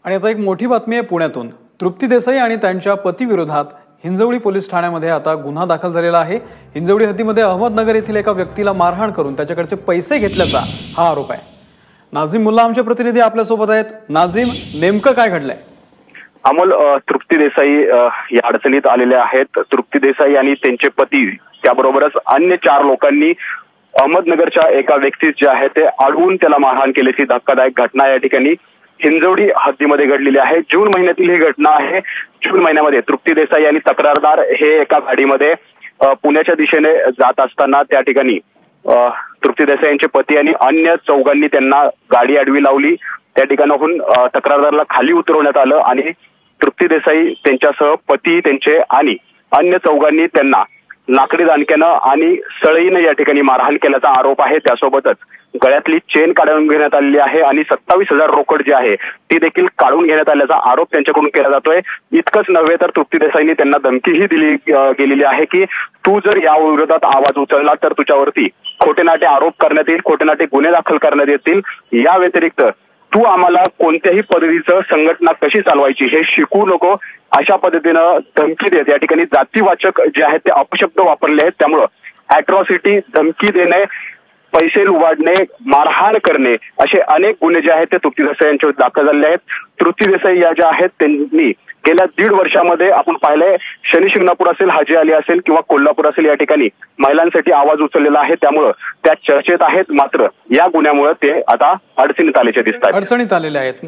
आणि आता एक मोठी बातमी आहे पुण्यातून। तृप्ती देसाई आणि त्यांच्या पतीविरोधात हिंजवडी पोलीस ठाण्यामध्ये आता गुन्हा दाखल झालेला आहे। हिंजवडी हद्दीमध्ये अहमदनगर येथील एका व्यक्तीला मारहाण करून त्याच्याकडचे पैसे घेतल्याचा हा आरोप आहे। नाझीम मुल्ला आमचे प्रतिनिधी आपल्या सोबत आहेत। नाझीम, नेमकं काय घडलंय? अमोल, तृप्ती देसाई या अडचणीत आलेले आहेत। तृप्ती देसाई आणि त्यांचे पती त्याबरोबरच अन्य 4 लोकांनी अहमदनगरच्या एका व्यक्तीस जे आहे ते अडवून त्याला मारहाण केल्याची धक्कादायक घटना या ठिकाणी हिंजवडी हद्दीमध्ये घडलेली आहे। जून महिन्यातील ही घटना आहे। जून महिन्यामध्ये तृप्ती देसाई आणि तक्रारदार हे एका गाडीमध्ये पुण्याच्या दिशेने जात असताना त्या ठिकाणी तृप्ती देसाई यांचे पती आणि अन्य 4 त्यांना गाडी आडवी लावली। त्या ठिकाणाहून तक्रारदाराला खाली उतरवण्यात आलं आणि तृप्ती देसाई त्यांच्यासह पती त्यांचे आणि अन्य 4 त्यांना लाकडी दांडक्यानं आणि सळईने या ठिकाणी मारहाण केल्याचा आरोप आहे। त्यासोबतच गळ्यातली चेन काढून घेण्यात आलेली आहे आणि 27,000 रोकड जी आहे ती देखील काढून घेण्यात आल्याचा आरोप त्यांच्याकडून केला जातोय। इतकंच नव्हे तर तृप्ती देसाईंनी त्यांना धमकीही दिली गेलेली आहे की तू जर या विरोधात आवाज उचलला तर तुझ्यावरती खोटेनाटे आरोप करण्यात येईल, खोटेनाटे गुन्हे दाखल करण्यात येतील। या व्यतिरिक्त तू आम्हाला कोणत्याही पद्धतीचं संघटना कशी चालवायची हे शिकू नको, अशा पद्धतीनं धमकी देत या ठिकाणी जातीवाचक जे आहेत ते अपशब्द वापरले आहेत। त्यामुळे अॅट्रॉसिटी, धमकी देणे, पैसे लुबाडणे, मारहाण करणे असे अनेक गुन्हे जे आहेत ते तृप्ती देसाई यांच्यावर दाखल झालेले आहेत। तृप्ती देसाई या ज्या आहेत त्यांनी गेल्या 1.5 वर्षामध्ये आपण पाहिलंय शनी शिंगणापूर असेल, हाजी अली असेल किंवा कोल्हापूर असेल या ठिकाणी महिलांसाठी आवाज उचललेला आहे। त्यामुळे त्या चर्चेत आहेत, मात्र या गुन्ह्यामुळे ते आता अडचणीत आल्याचे दिसतात। अडचणीत आलेले आहेत।